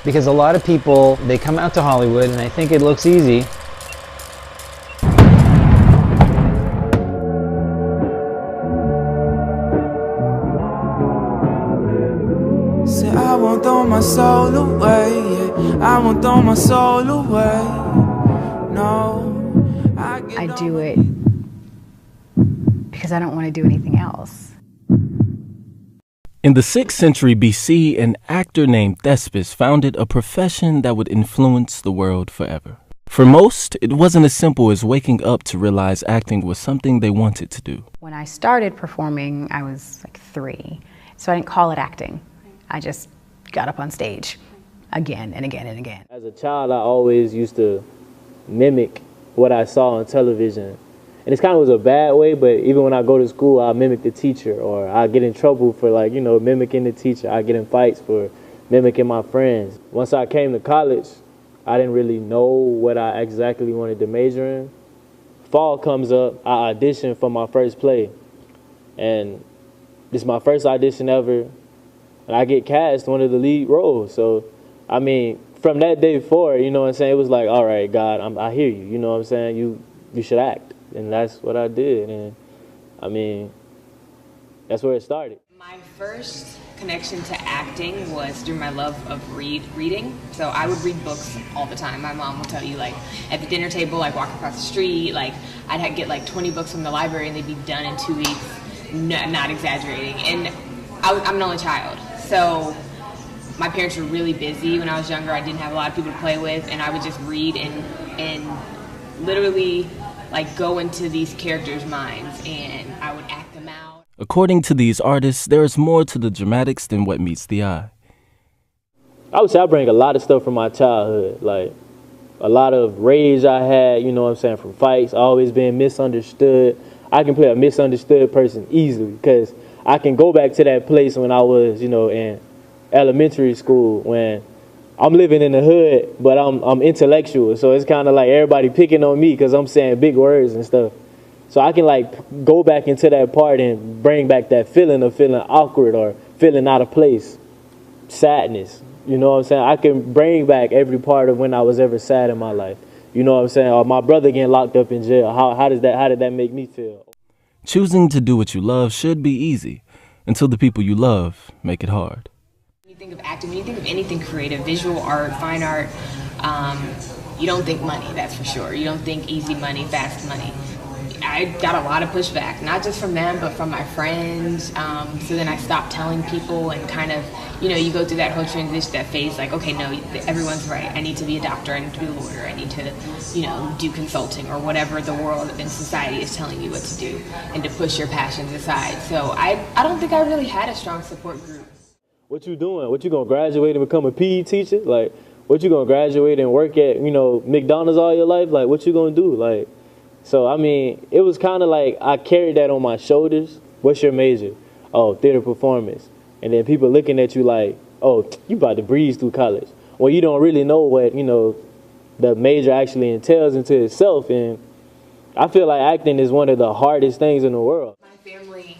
Because a lot of people, they come out to Hollywood and I think it looks easy. Say I won't throw my soul away, yeah. I won't throw my soul away. No, I do it because I don't want to do anything else. In the 6th century BC, an actor named Thespis founded a profession that would influence the world forever. For most, it wasn't as simple as waking up to realize acting was something they wanted to do. When I started performing, I was like 3, so I didn't call it acting. I just got up on stage again and again and again. As a child, I always used to mimic what I saw on television. And it kind of was a bad way, but even when I go to school, I mimic the teacher, or I get in trouble for, like, you know, mimicking the teacher. I get in fights for mimicking my friends. Once I came to college, I didn't really know what I exactly wanted to major in. Fall comes up, I audition for my first play. And this is my first audition ever, and I get cast one of the lead roles. So, I mean, from that day forward, you know what I'm saying, it was like, all right, God, I hear you, you know what I'm saying, you should act. And that's what I did, and I mean, that's where it started. My first connection to acting was through my love of reading. So I would read books all the time. My mom will tell you, like, at the dinner table, like walking across the street, like I'd get like 20 books from the library and they'd be done in 2 weeks, not exaggerating. And I'm an only child, so my parents were really busy when I was younger. I didn't have a lot of people to play with, and I would just read and literally like go into these characters' minds, and I would act them out. According to these artists, there is more to the dramatics than what meets the eye. I would say I bring a lot of stuff from my childhood, like a lot of rage I had, you know what I'm saying, from fights, always being misunderstood. I can play a misunderstood person easily because I can go back to that place when I was, you know, in elementary school, when I'm living in the hood, but I'm intellectual, so it's kind of like everybody picking on me because I'm saying big words and stuff. So I can like go back into that part and bring back that feeling of feeling awkward or feeling out of place, sadness. You know what I'm saying? I can bring back every part of when I was ever sad in my life. You know what I'm saying? Or my brother getting locked up in jail. How did that make me feel? Choosing to do what you love should be easy until the people you love make it hard. Think of acting, when you think of anything creative, visual art, fine art, you don't think money, that's for sure. You don't think easy money, fast money. I got a lot of pushback, not just from them, but from my friends. So then I stopped telling people, and kind of, you know, you go through that whole transition, that phase, like, okay, no, everyone's right. I need to be a doctor, I need to be a lawyer, I need to, you know, do consulting or whatever the world and society is telling you what to do, and to push your passions aside. So I don't think I really had a strong support group. What you doing? What you gonna graduate and become a PE teacher? Like, what you gonna graduate and work at, you know, McDonald's all your life? Like, what you gonna do? Like, so I mean, it was kind of like I carried that on my shoulders. What's your major? Oh, theater performance. And then people looking at you like, oh, you about to breeze through college. Well, you don't really know what, you know, the major actually entails into itself. And I feel like acting is one of the hardest things in the world. My family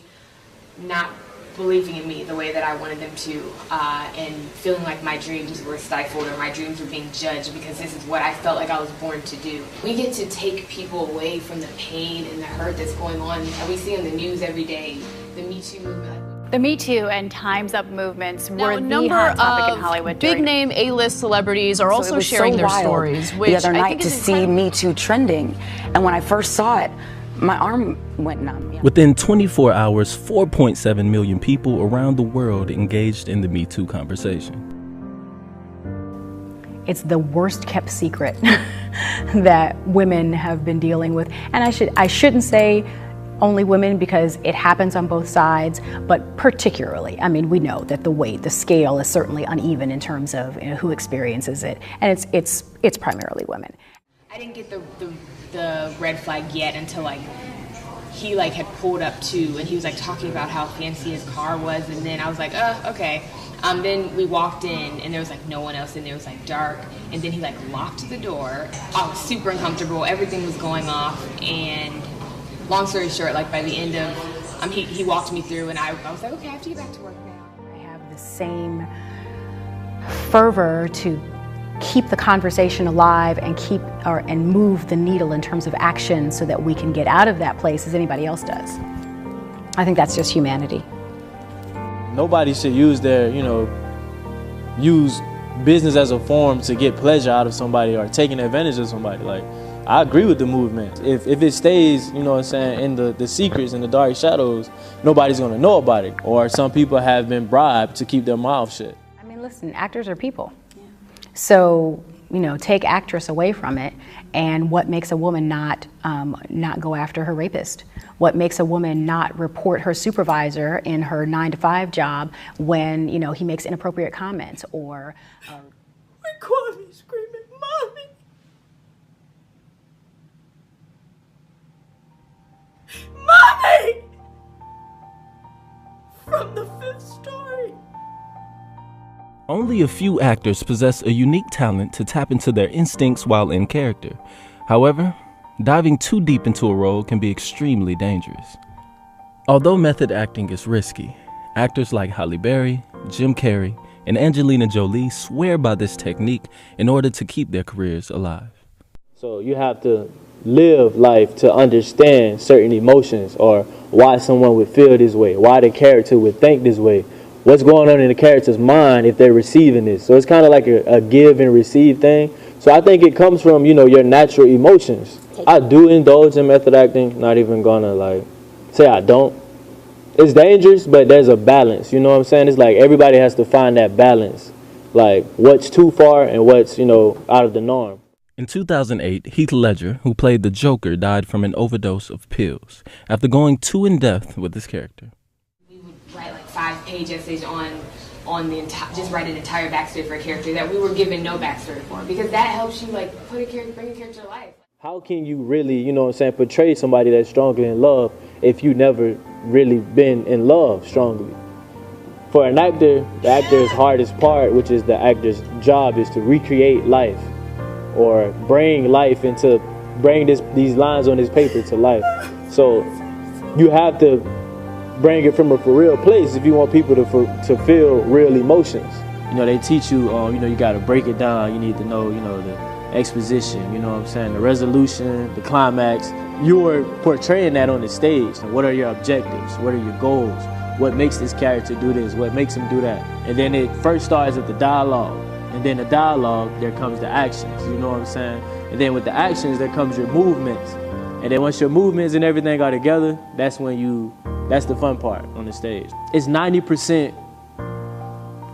not believing in me the way that I wanted them to, and feeling like my dreams were stifled or my dreams were being judged because this is what I felt like I was born to do. We get to take people away from the pain and the hurt that's going on, and we see on the news every day, the Me Too movement. The Me Too and Time's Up movements were the hot topic in Hollywood. Big name A-list celebrities are also sharing their stories. The other night to see Me Too trending, and when I first saw it, my arm went numb. Yeah. Within 24 hours, 4.7 million people around the world engaged in the Me Too conversation. It's the worst kept secret that women have been dealing with. And I shouldn't say only women, because it happens on both sides, but particularly, I mean, we know that the scale is certainly uneven in terms of, you know, who experiences it, and it's primarily women. I didn't get the red flag yet until like he like had pulled up too, and he was like talking about how fancy his car was, and then I was like, okay. Then we walked in and there was like no one else in there. It was like dark, and then he like locked the door. I was super uncomfortable, everything was going off, and long story short, like by the end of he walked me through, and I was like, okay, I have to get back to work now. I have the same fervor to keep the conversation alive and and move the needle in terms of action so that we can get out of that place as anybody else does. I think that's just humanity. Nobody should use use business as a form to get pleasure out of somebody or taking advantage of somebody. Like, I agree with the movement. If it stays, you know what I'm saying, in the secrets, in the dark shadows, nobody's gonna know about it. Or some people have been bribed to keep their mouth shut. I mean, listen, actors are people. Yeah. So, you know, take actress away from it, and what makes a woman not go after her rapist? What makes a woman not report her supervisor in her 9-to-5 job when, you know, he makes inappropriate comments or... Record me screaming, "Mommy! Mommy!" From the 5th story. Only a few actors possess a unique talent to tap into their instincts while in character. However, diving too deep into a role can be extremely dangerous. Although method acting is risky, actors like Halle Berry, Jim Carrey, and Angelina Jolie swear by this technique in order to keep their careers alive. So you have to live life to understand certain emotions, or why someone would feel this way, why the character would think this way, what's going on in the character's mind if they're receiving this. So it's kind of like a give and receive thing. So I think it comes from, you know, your natural emotions. I do indulge in method acting, not even gonna like say I don't. It's dangerous, but there's a balance, you know what I'm saying? It's like everybody has to find that balance, like what's too far and what's, you know, out of the norm. In 2008, Heath Ledger, who played the Joker, died from an overdose of pills after going too in-depth with his character. We would write like 5-page essays on the entire, just write an entire backstory for a character that we were given no backstory for, because that helps you like bring a character to life. How can you really, you know what I'm saying, portray somebody that's strongly in love if you never really been in love strongly? For an actor, the actor's hardest part, which is the actor's job, is to recreate life or bring these lines on this paper to life. So you have to bring it from a for real place if you want people to feel real emotions. You know, they teach you, you know, you got to break it down. You need to know, you know, the exposition, you know what I'm saying, the resolution, the climax. You are portraying that on the stage. What are your objectives? What are your goals? What makes this character do this? What makes him do that? And then it first starts with the dialogue. And then the dialogue, there comes the actions, you know what I'm saying? And then with the actions, there comes your movements. And then once your movements and everything are together, that's the fun part on the stage. It's 90%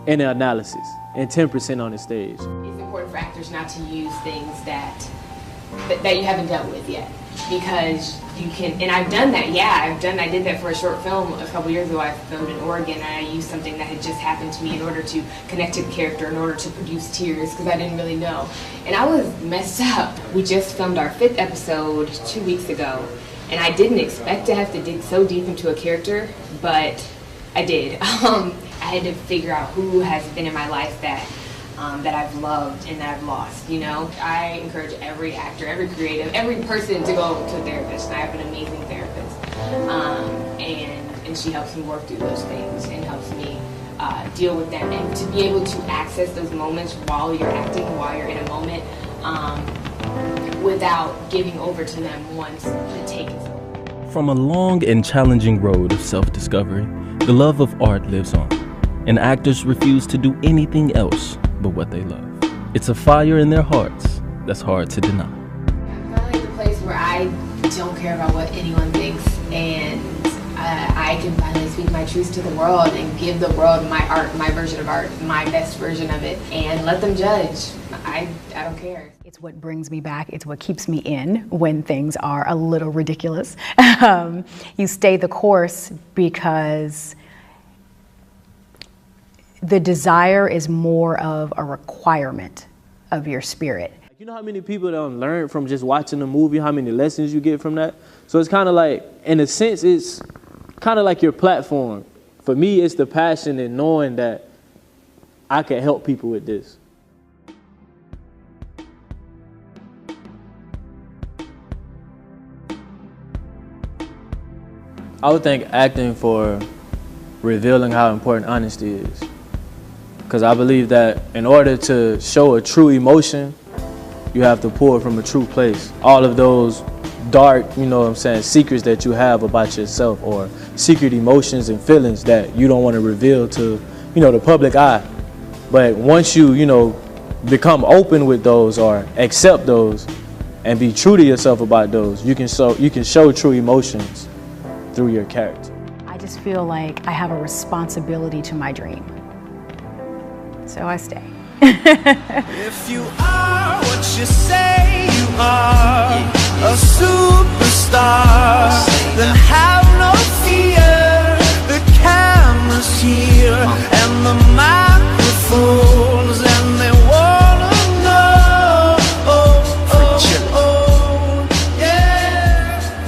in the analysis and 10% on the stage. It's important for actors not to use things that you haven't dealt with yet, because you can, and I've done that, yeah, I did that for a short film a couple years ago. I filmed in Oregon, and I used something that had just happened to me in order to connect to the character, in order to produce tears, because I didn't really know. And I was messed up. We just filmed our 5th episode 2 weeks ago, and I didn't expect to have to dig so deep into a character, but I did. I had to figure out who has been in my life that I've loved and that I've lost, you know? I encourage every actor, every creative, every person to go to a therapist. And I have an amazing therapist. And she helps me work through those things and helps me deal with them. And to be able to access those moments while you're acting, while you're in a moment, without giving over to them once the take is over. From a long and challenging road of self-discovery, the love of art lives on, and actors refuse to do anything else but what they love. It's a fire in their hearts that's hard to deny. I'm finally at the place where I don't care about what anyone thinks, and I can finally speak my truth to the world and give the world my art, my version of art, my best version of it, and let them judge. I don't care. It's what brings me back. It's what keeps me in when things are a little ridiculous. You stay the course because the desire is more of a requirement of your spirit. You know how many people don't learn from just watching a movie, how many lessons you get from that? So it's kind of like, in a sense, it's kind of like your platform. For me, it's the passion and knowing that I can help people with this. I would thank acting for revealing how important honesty is. because I believe that in order to show a true emotion, you have to pour from a true place. All of those dark, you know what I'm saying, secrets that you have about yourself, or secret emotions and feelings that you don't want to reveal to, you know, the public eye. But once you, you know, become open with those or accept those and be true to yourself about those, you can show true emotions through your character. I just feel like I have a responsibility to my dream. So I stay. If you are what you say you are, a superstar, then have no fear. The camera's here and the microphones, and they wanna know.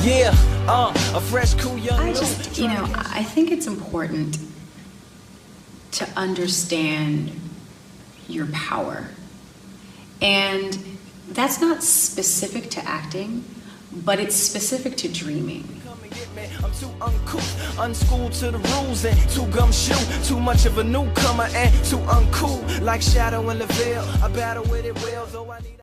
Yeah, a fresh, cool young. I think it's important to understand your power. And that's not specific to acting, but it's specific to dreaming. I'm too uncouth, unschooled to the rules, and too gumshoe, too much of a newcomer and too uncool, like Shadow in the Veil. I battle with it well, though I need